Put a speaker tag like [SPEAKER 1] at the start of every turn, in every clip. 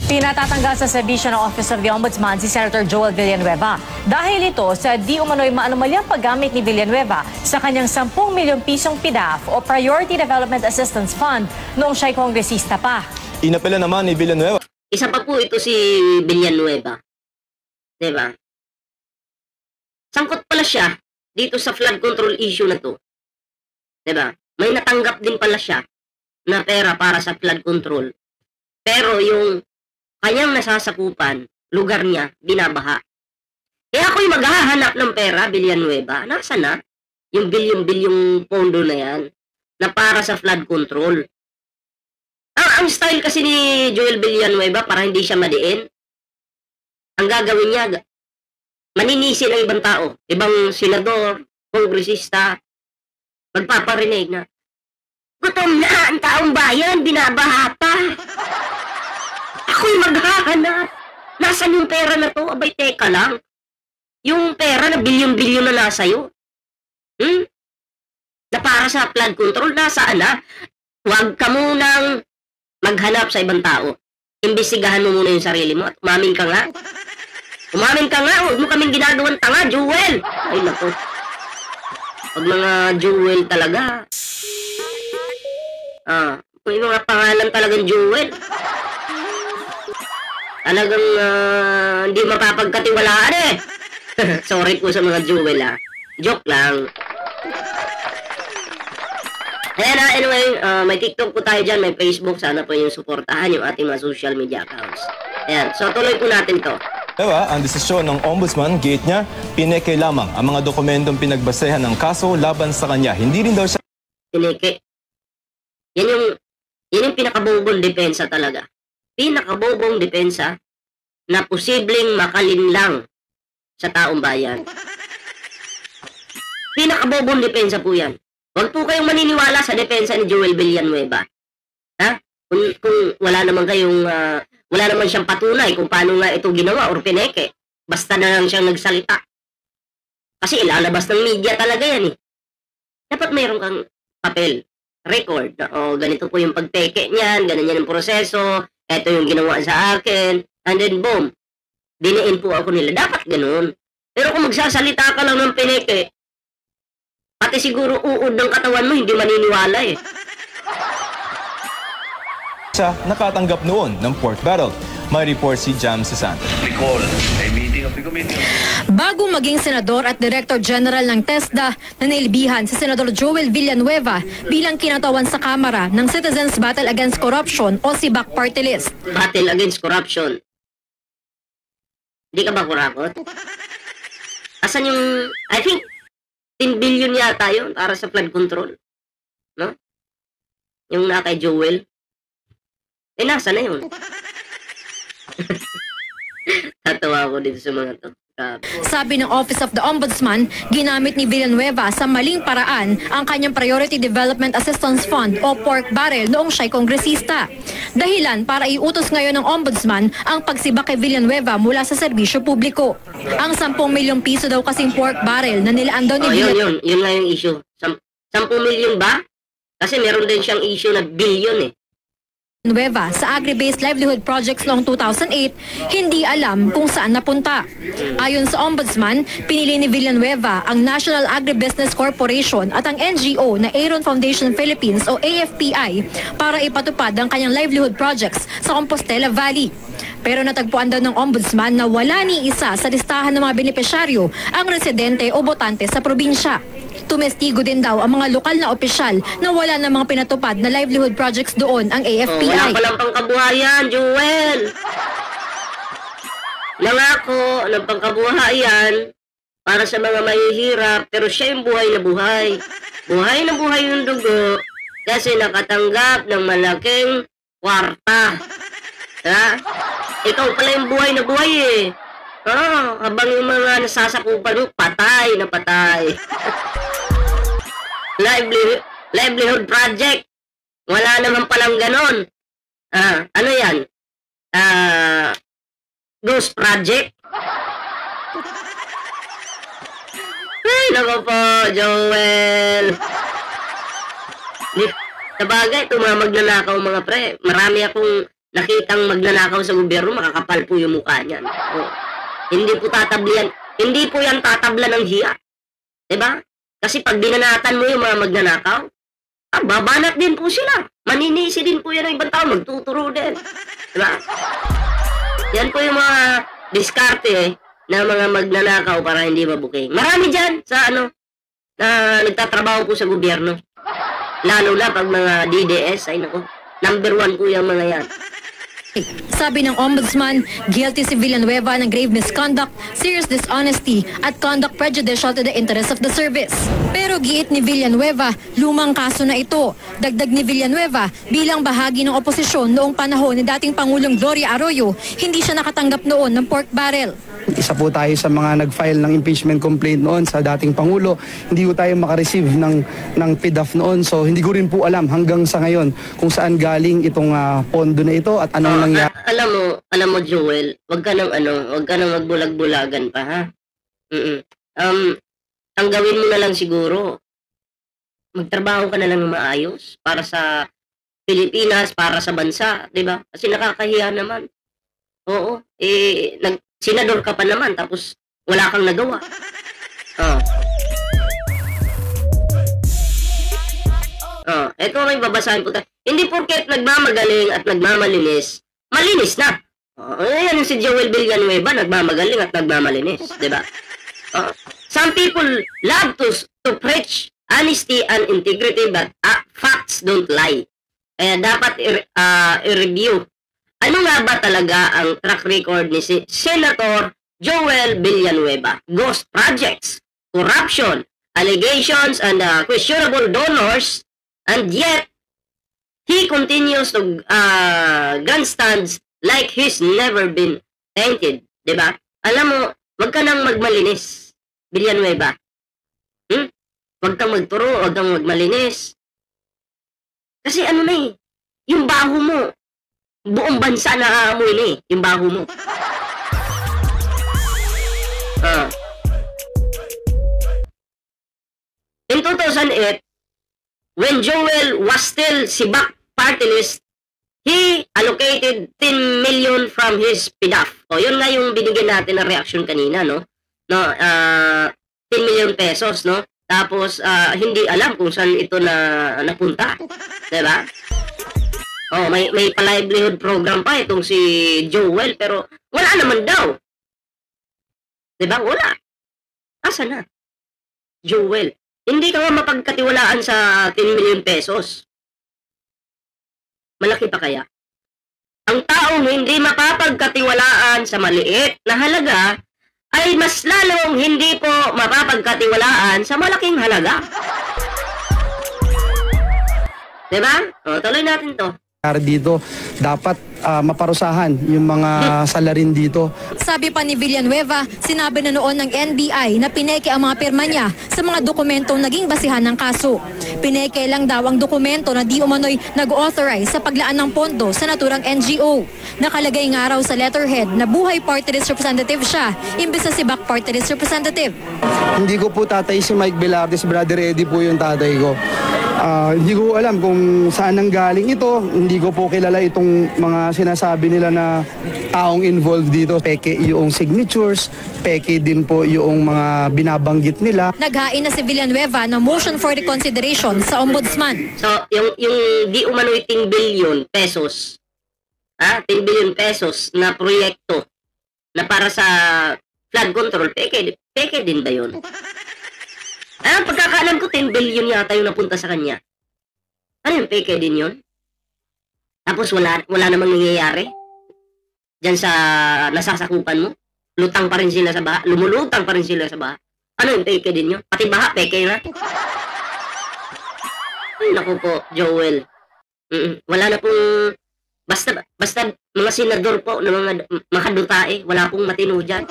[SPEAKER 1] Pinatatanggal sa serbisyo ng Office of the Ombudsman si Senator Joel Villanueva dahil ito sa di umano'y maanumalyang paggamit ni Villanueva sa kanyang 10 milyong pisong PDAF o Priority Development Assistance Fund noong siya'y kongresista pa.
[SPEAKER 2] Inapela naman ni Villanueva.
[SPEAKER 3] Isa pa po ito si Villanueva. Diba? Sangkot pala siya dito sa flood control issue na to. Diba? May natanggap din pala siya na pera para sa flood control. Pero yung kanyang nasasakupan, lugar niya, binabaha. Kaya ako'y maghahanap ng pera, Villanueva. Nasa na? Yung bilyong-bilyong pondo na yan na para sa flood control. Ang style kasi ni Joel Villanueva para hindi siya madiin, ang gagawin niya, maninisi ng ibang tao, ibang senador, kongresista, magpaparinig na, gutom na ang taong bayan, binabaha pa. Ako'y maghahanap. Nasaan yung pera na to? Abay, teka lang. Yung pera na bilyon-bilyon na nasa'yo. Na para sa flood control, nasaan na? Huwag ka munang maghanap sa ibang tao. Imbestigahan mo muna yung sarili mo at umamin ka nga. Umamin ka nga. Huwag mo kaming ginagawang tanga, Jewel. Ay, naku. Huwag mga Jewel talaga. May mga pangalan talagang Jewel. Talagang hindi mapapagkatiwalaan eh. Sorry po sa mga Jewel Joke lang. Ayan anyway, may TikTok po tayo dyan, may Facebook. Sana po yung suportahan yung ating mga social media accounts. Ayan, so tuloy po natin to.
[SPEAKER 2] Diba, ang desisyon ng Ombudsman, gate niya, pineke lamang ang mga dokumentong pinagbasehan ng kaso laban sa kanya. Hindi rin daw siya...
[SPEAKER 3] Pineke. Yan yung pinakabobong depensa talaga. Pinakabobong depensa na posibleng makalinlang sa taong bayan. Pinakabobong depensa po yan. Huwag po kayong maniniwala sa depensa ni Joel Villanueva. Ha? Kung wala naman kayong, wala naman siyang patunay kung paano nga ito ginawa or pineke. Basta na lang siyang nagsalita. Kasi ilalabas ng media talaga yan eh. Dapat mayroon kang papel, record, ganito po yung pagpeke niyan, ganyan yung proseso, eto yung ginawa sa akin, and then boom, diniin po ako nila. Dapat ganun. Pero kung magsasalita ka lang ng pineke, pati siguro uod ng katawan mo, hindi maniniwala eh.
[SPEAKER 2] Siya nakatanggap noon ng pork barrel. May report si Jam Susan.
[SPEAKER 4] Bago maging senador at Director General ng TESDA, nanilbihan si Senador Joel Villanueva bilang kinatawan sa Kamara ng Citizens Battle Against Corruption o CBAC Party List.
[SPEAKER 3] Battle Against Corruption. Hindi ka ba kurakot? Asan yung, I think, 10 billion yata yun para sa flood control. No? Yung na kay Joel. Nasa na yun? Tatawa ako dito sa mga to.
[SPEAKER 4] Sabi ng Office of the Ombudsman, ginamit ni Villanueva sa maling paraan ang kanyang Priority Development Assistance Fund o pork barrel noong siya'y kongresista. Dahilan para iutos ngayon ng Ombudsman ang pagsibak kay Villanueva mula sa serbisyo publiko. Ang 10 milyong piso daw kasing pork barrel na nilaan daw ni Villanueva.
[SPEAKER 3] Yun lang yung issue. 10 milyon ba? Kasi meron din siyang issue na billion eh.
[SPEAKER 4] Sa Agri-Based Livelihood Projects noong 2008, hindi alam kung saan napunta. Ayon sa Ombudsman, pinili ni Villanueva ang National Agribusiness Corporation at ang NGO na Aaron Foundation Philippines o AFPI para ipatupad ang kanyang livelihood projects sa Compostela Valley. Pero natagpuan daw ng Ombudsman na wala ni isa sa listahan ng mga benepisyaryo ang residente o botante sa probinsya. Tumestigo din daw ang mga lokal na opisyal na wala na mga pinatupad na livelihood projects doon ang AFPI.
[SPEAKER 3] Wala palang pangkabuhayan, Joel. Nangako ng pangkabuhayan para sa mga mahihirap, pero siya yung buhay na buhay. Buhay na buhay yung dugo kasi nakatanggap ng malaking kwarta. Ha? Ikaw pala yung buhay na buhay eh. Habang yung mga nasasakupan mo, patay na patay. Livelihood project. Wala naman palang ganon. Ano yan? Ghost project? Ay, naku po, Joel. Sabagay, tumamag na nakaw mga pre. Marami akong nakitang magnanakaw sa gobyerno, makakapal po yung mukha niyan. Oh. Hindi po tatablian, hindi po yan tatabla ng hiya. Diba? Kasi pag binanatan mo yung mga magnanakaw, babanat din po sila. Maninisi din po yan ng ibang tao, magtuturo din. Diba? Yan po yung mga diskarte na mga magnanakaw para hindi mabuking. Marami dyan sa na nagtatrabaho po sa gobyerno. Lalo na pag mga DDS, ay nako, number 1 po yung mga yan.
[SPEAKER 4] Sabi ng Ombudsman, guilty si Villanueva ng grave misconduct, serious dishonesty at conduct prejudicial to the interest of the service. Pero giit ni Villanueva, lumang kaso na ito. Dagdag ni Villanueva, bilang bahagi ng oposisyon noong panahon ni dating Pangulong Gloria Arroyo, hindi siya nakatanggap noon ng pork barrel.
[SPEAKER 5] Isa po tayo sa mga nag-file ng impeachment complaint noon sa dating Pangulo. Hindi po tayo makareceive ng PDAF noon. So hindi ko rin po alam hanggang sa ngayon kung saan galing itong pondo na ito at anong nangyari.
[SPEAKER 3] Alam mo Joel, wag ka nang magbulag-bulagan pa ha. Ang gawin mo na lang siguro, magtrabaho ka na lang maayos para sa Pilipinas, para sa bansa, 'di ba? Kasi nakakahiya naman. Oo, senador ka pa naman tapos wala kang nagawa. Ito may babasahin po tayo. Hindi porket nagmamagaling at nagmamalinis, malinis na. Ayan yung si Joel Villanueva, nagmamagaling at nagmamalinis, di ba? Some people love to preach honesty and integrity, but facts don't lie. Kaya dapat i-review. Ano nga ba talaga ang track record ni Senator Joel Villanueva? Ghost projects, corruption, allegations, and questionable donors, and yet he continues to grandstands like he's never been tainted, diba? Alam mo, wag ka nang magmalinis, Villanueva. Wag kang magturo, wag kang magmalinis. Kasi ano na yung baho mo, buong bansa na aamoy na yung baho mo. In 2008, when Joel was still Sibak party list, he allocated 10 million from his PDAF. Yun nga yung binigyan natin na reaction kanina, no? 10 million pesos, no? Tapos, hindi alam kung saan ito napunta. Diba? May pa-livelihood program pa itong si Joel, pero wala naman daw. Diba? Wala. Asa na? Joel, hindi ka nga mapagkatiwalaan sa 10 million pesos. Malaki pa kaya? Ang taong hindi mapapagkatiwalaan sa maliit na halaga ay mas lalong hindi po mapapagkatiwalaan sa malaking halaga. Diba? Tuloy natin to.
[SPEAKER 5] Dito, dapat maparusahan yung mga salarin dito.
[SPEAKER 4] Sabi pa ni Villanueva, sinabi na noon ng NBI na pineke ang mga pirma niya sa mga dokumentong naging basihan ng kaso. Pineke lang daw ang dokumento na di umano'y nag-authorize sa paglaan ng pondo sa naturang NGO. Nakalagay nga raw sa letterhead na buhay party list representative siya, imbes na Sibak party list representative.
[SPEAKER 5] Hindi ko po tatay si Mike Velarde, si Brother Eddie po yung tatay ko. Hindi ko alam kung saan nanggaling ito. Hindi ko po kilala itong mga sinasabi nila na taong involved dito. Peke yung signatures, peke din po yung mga binabanggit nila.
[SPEAKER 4] Naghain na si Villanueva ng motion for reconsideration sa Ombudsman.
[SPEAKER 3] So, yung di umano'y 10 billion pesos, 10 billion pesos na proyekto na para sa flood control, peke din ba yun? Ang pagkakaalam ko, 10 billion yata yung napunta sa kanya. Ano yung peke din yun? Tapos wala namang nangyayari? Diyan sa nasasakupan mo? Lutang pa rin sila sa baha? Lumulutang pa rin sila sa baha? Ano yung peke din yun? Pati baha, peke na? Ay, naku po, Joel. Wala na pong... Basta mga senador po, na mga makadutae, wala pong matino dyan.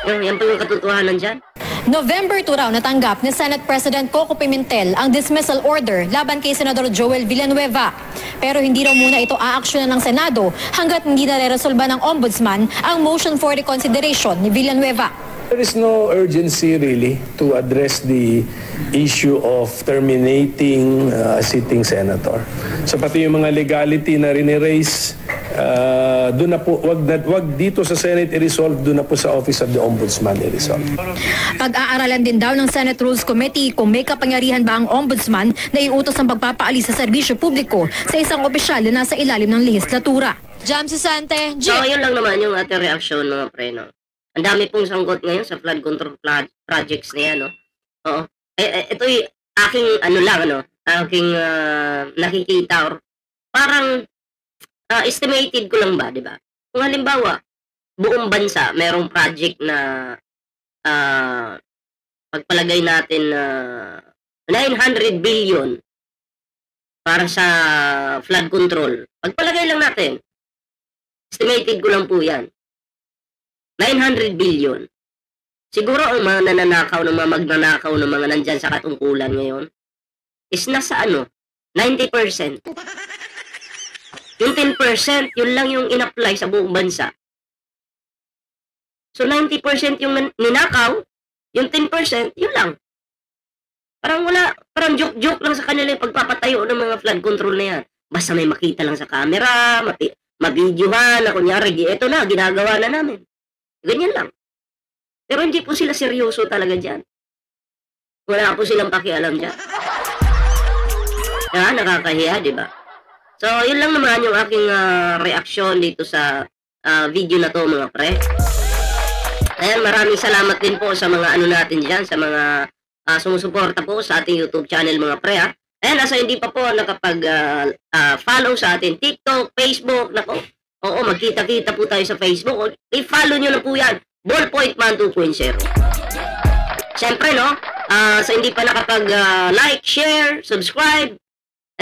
[SPEAKER 3] Yan po yung katotohanan dyan.
[SPEAKER 4] November 2 raw natanggap ni Senate President Coco Pimentel ang dismissal order laban kay Senador Joel Villanueva. Pero hindi raw muna ito aaksyonan ng Senado hanggat hindi na resolba ng Ombudsman ang motion for reconsideration ni Villanueva.
[SPEAKER 6] There is no urgency really to address the issue of terminating a sitting senator. So pati yung mga legality na riniraise, doon na po, wag dito sa Senate i-resolve, doon na po sa Office of the Ombudsman i-resolve.
[SPEAKER 4] Pag-aaralan din daw ng Senate Rules Committee kung may kapangyarihan ba ang ombudsman na iutos ang pagpapaalis sa serbisyo publiko sa isang opisyal na nasa ilalim ng lehislatura. Jam Sisante,
[SPEAKER 3] So, yun lang naman yung ating reaksyon, mga pre, no? Ang dami pong sangkot ngayon sa flood control projects na yan, no? Oo. Ito'y aking, aking nakikita or parang estimated ko lang ba, di ba? Kung halimbawa, buong bansa, merong project na pagpalagay natin 900 billion para sa flood control. Pagpalagay lang natin, estimated ko lang po yan. 900 billion. Siguro ang mga nananakaw ng mga magnanakaw ng mga nandyan sa katungkulan ngayon is nasa 90%. Yung 10%, yun lang yung in-apply sa buong bansa. So 90% yung ninakaw, yung 10%, yun lang. Parang joke-joke lang sa kanila yung pagpapatayo ng mga flood control na yan. Basta may makita lang sa camera, mabidyohan na kunyari, eto na, ginagawa na namin. Ganyan lang. Pero hindi po sila seryoso talaga dyan. Wala po silang pakialam dyan. Nakakahiya, di ba? So, yun lang naman yung aking reaksyon dito sa video na to, mga pre. Ayan, maraming salamat din po sa mga natin dyan, sa mga sumusuporta po sa ating YouTube channel, mga pre, ha. Ayan, nasa hindi pa po nakapag-follow sa ating TikTok, Facebook, nako. Oo, magkita-kita po tayo sa Facebook. I-follow nyo na po yan. Ballpoint Man 2.0. Siyempre, no? Sa hindi pa nakapag-like, share, subscribe.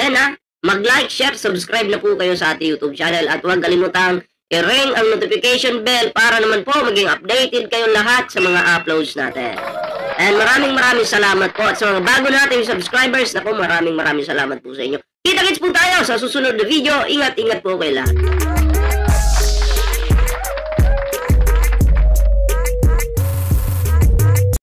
[SPEAKER 3] Ayan, mag-like, share, subscribe na po kayo sa ating YouTube channel. At huwag kalimutang i-ring ang notification bell para naman po maging updated kayong lahat sa mga uploads natin. And maraming salamat po. At sa mga bago nating subscribers, maraming salamat po sa inyo. Kita-kits po tayo sa susunod na video. Ingat-ingat po kayo lahat.